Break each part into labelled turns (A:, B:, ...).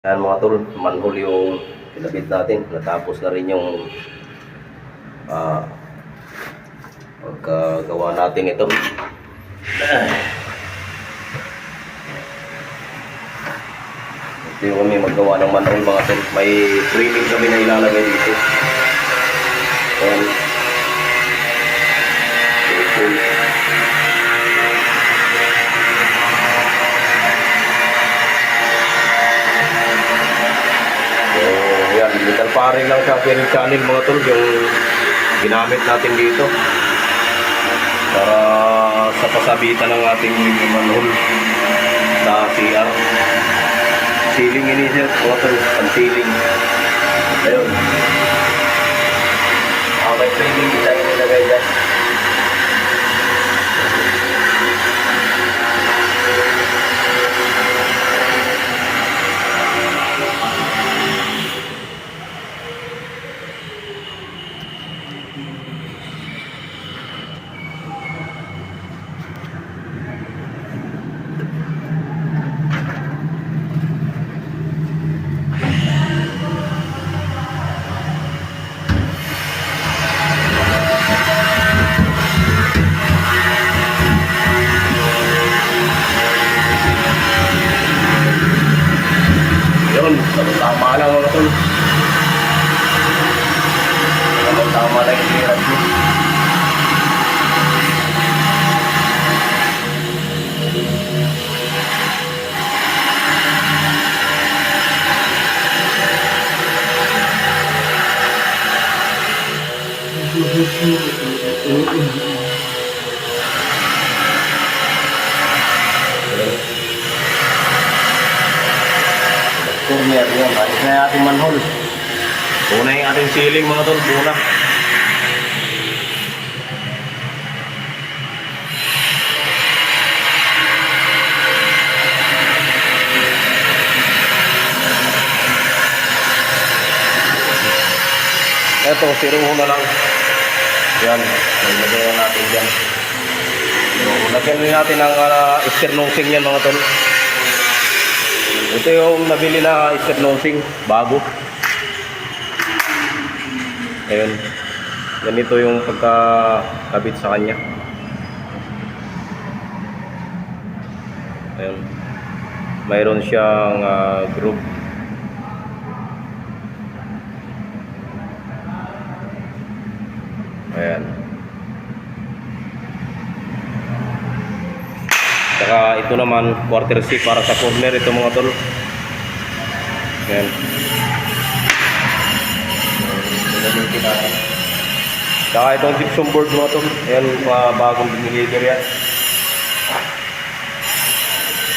A: Yan mga tol, manhole yung kinabit natin. Natapos na rin yung pagkagawa natin ito. Ito yung kami maggawa ng manhole mga tol. May trimming kami na ilalagay dito. Ayan. Metal paring lang sa sharing channel mga tol yung ginamit natin dito para sa pasabitan ng ating manhole sa CR. Sealing ini siya mga tol, ang sealing. Ayun. May framing design nilagay dyan. Tama lang mga tol. Tama lang yung clearance mo. Corner yan, ayos na yung ating manhole. Una yung ating ceiling mga tol, una. Eto, zero na lang. Yan, nilagay natin dyan. Lagyan rin natin ang sternosing yan mga tol. Ito yung nabili na sternosing bago. Ayun. Ganito yung pagkakabit sa kanya. Ayun. Mayroon siyang groove. Ayan. Saka ito naman quarter C para sa corner ito mga tol. Ayan. Saka itong gypsum board mga tol. Ayan, bagong binigay yan.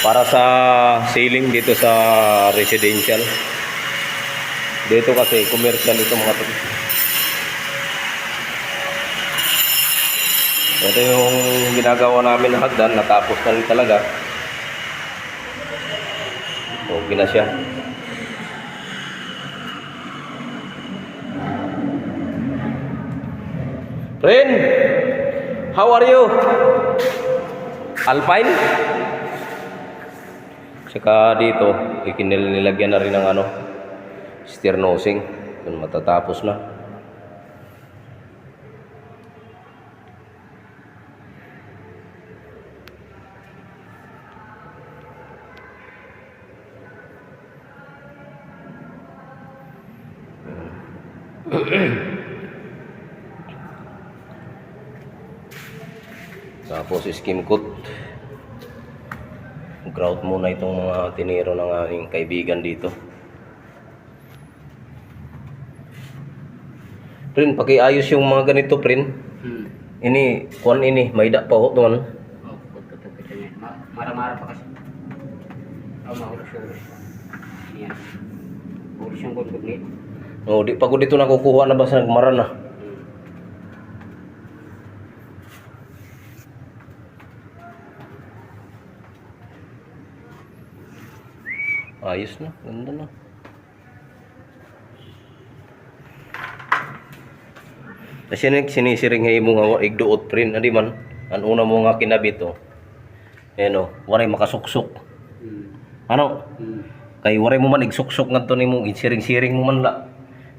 A: Para sa ceiling dito sa residential. Dito kasi commercial ito mga tol. Ito yung ginagawa namin na hagdan, natapos na rin talaga. Okay na siya. Friend, how are you? Alpine? Saka dito, nilagyan na rin ng sternosing. Matatapos na. Tapos skim coat. Grout muna itong mga tiniro ng aking kaibigan dito. Prin, pakiayos yung mga ganito, Prin. Ini, kuan ini, may da pa ho doon.
B: Mara-mara pa kasi. Mahulog-hulog. Yan. Hulog siyang gulgul nito.
A: Oh, di pagod dito nakukuha na ba sa nagmaran na? Ayos na, ganda na. Kasi sinisiring nga mo nga igduot Prin, adi man. Ang una mo nga kinabit oh. Ayan oh, waray makasuksok. Ano? Kay waray mo man igsuksok ngadto nimo, siring-siring mo man la.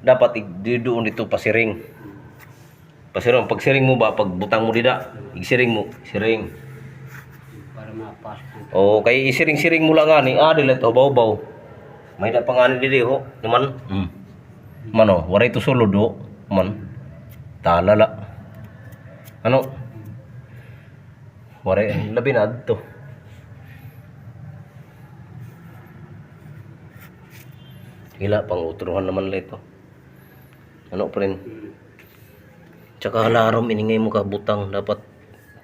A: Dapat igdidoon dito pasiring. Pasiring pag siring mo ba, pag butang mo dida, igsiring mo, siring.
B: Para mapasok.
A: O kay isiring-siring mo lang ani, dilet baw-baw. May da pangani didi ho, naman. Mano, waray to sulod ho, man. Talala. Ano? Waray labi na adto. Hila pang utruhan naman la ito. Ano friend? Tsaka halarom iningay mo ka butang dapat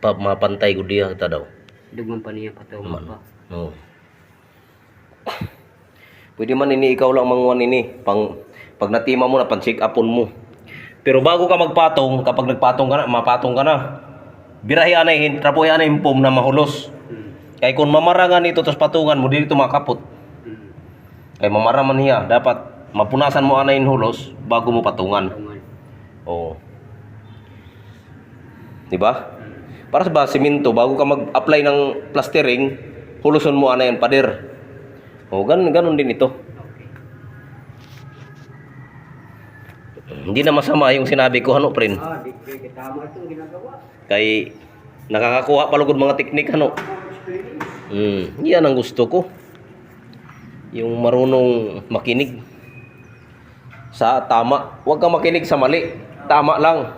A: mapantay ko diya kita daw.
B: Dugman pa niya patungan pa.
A: No. Pwede man ini ikaw lang manguan ini pag natima mo na pan-check upon mo. Pero bago ka magpatong, kapag nagpatong ka na, mapatong ka na. Birahi anay, trapuhi anay yung pom na mahulos. Kaya kung mamarangan ito tapos patungan mo, dito makapot. Kaya mamaraman niya, dapat mapunasan mo anay yung hulos bago mo patungan.
B: Patungan.
A: Oo. Di ba? Para sa ba, simento, bago ka mag-apply ng plastering, huluson mo anay yung pader. O, ganun din ito. Hindi na masama yung sinabi ko, ano, friend?
B: Di tama itong ginagawa.
A: Kay nakakakuha palugod mga teknik, ano? Yan ang gusto ko. Yung marunong makinig sa tama. Huwag kang makinig sa mali. Tama lang.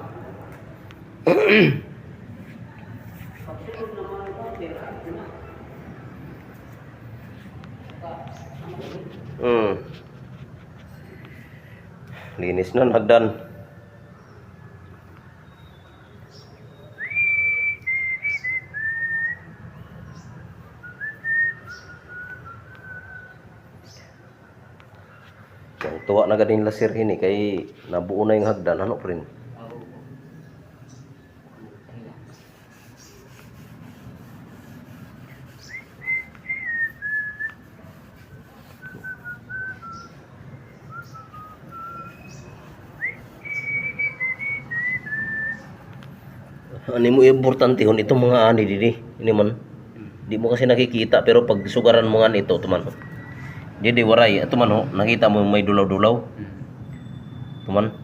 A: Linis na hagdan. Ang tuwa na ganing laser ini kay nabuo na yung hagdan, ano friend? Ano mo importante hon itong mga ani didi. Ini man. Di mo kasi nakikita pero pag sugaran mo nga nito tuman. Jadi waray ito man ho, nakita mo may dulaw-dulaw. Tuman.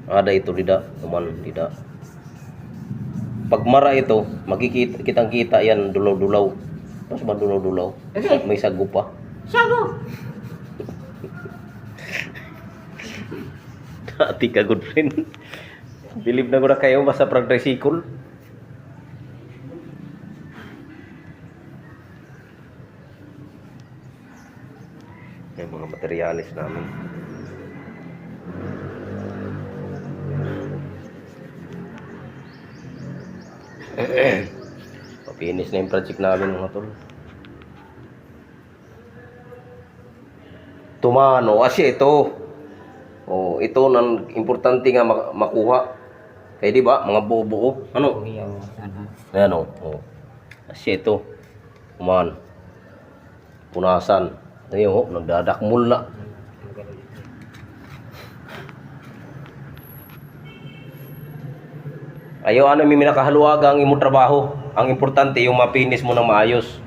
A: Ada itu dida, tuman dida. Pag mara ito, makikita kitang-kita yan dulaw-dulaw. Tapos ba dulaw-dulaw? May sago pa.
B: Sago!
A: Dati ka good friend. Believe na ko na kayo basta prag-recycle. Yung mga materialis namin. Papinis na yung project namin mga tol. Tumano kasi ito. Oh, ito nang importante nga makuha. Kaya di ba mga buo-buo, ano? Ayan o. Oh. Kasi ito. Kuman. Punasan. Ayun ho, nagdadakmul na. Ayaw ano may minakahaluaga ang imong trabaho. Ang importante yung mapinis mo ng maayos.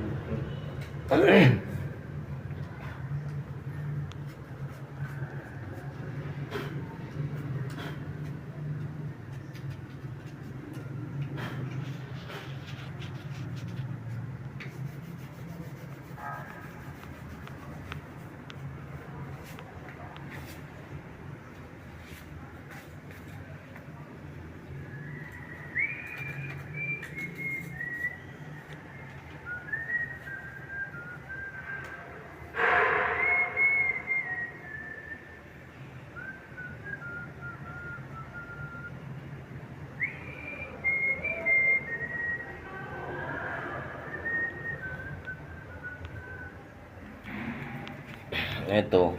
A: Ito,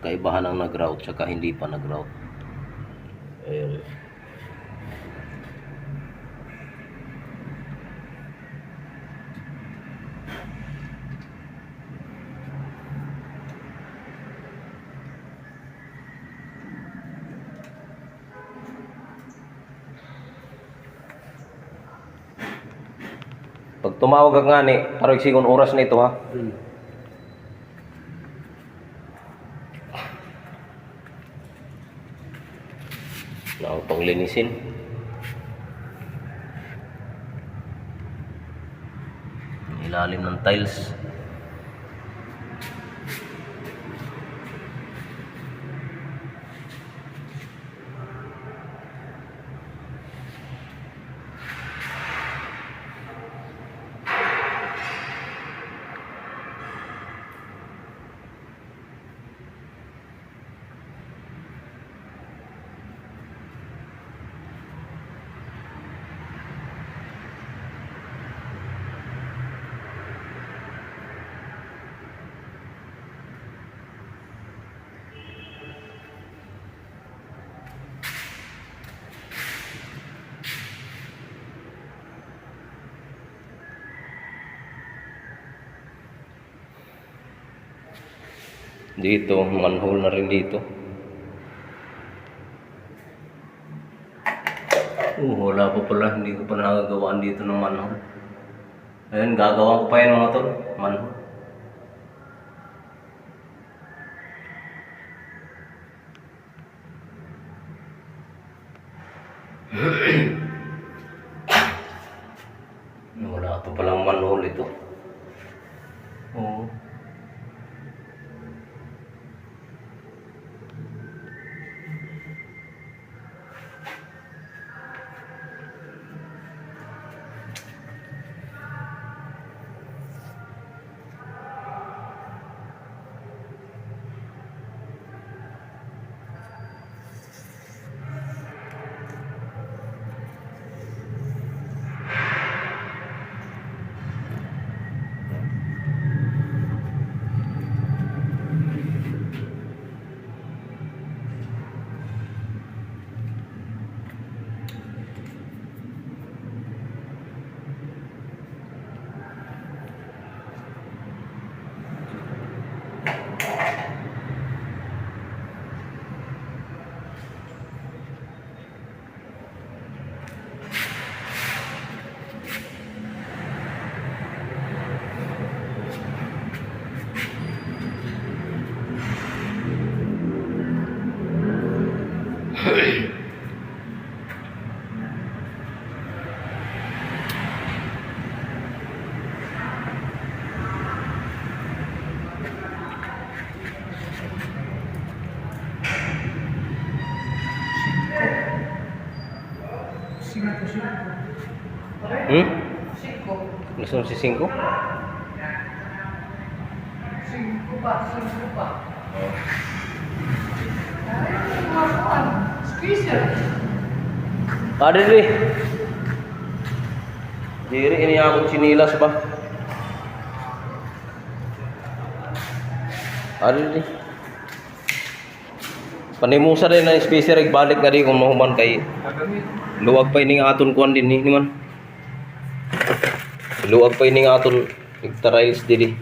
A: kaibahan ang nag-route tsaka hindi pa nag-route. Ayun. Pag tumawag ka nga ni, parang sigon oras na ito ha. Na pang linisin. Ilalim ng tiles. Dito, manhole na rin dito. Wala pa pala, hindi ko pa nagagawaan dito ng manhole. Ayun, gagawa ko pa yan mga tol, manhole. Wala pa palang manhole ito. Oo. Gusto mo si 5?
C: 5 pa. Squeezer.
A: Ada deh. Diri ini akong sinilas ba? Ada deh. Panimusa din na spacer balik nga di kung mahuman kay luwag pa ini nga aton kuan din ni man. Luwag pa ini nga aton tiles diri.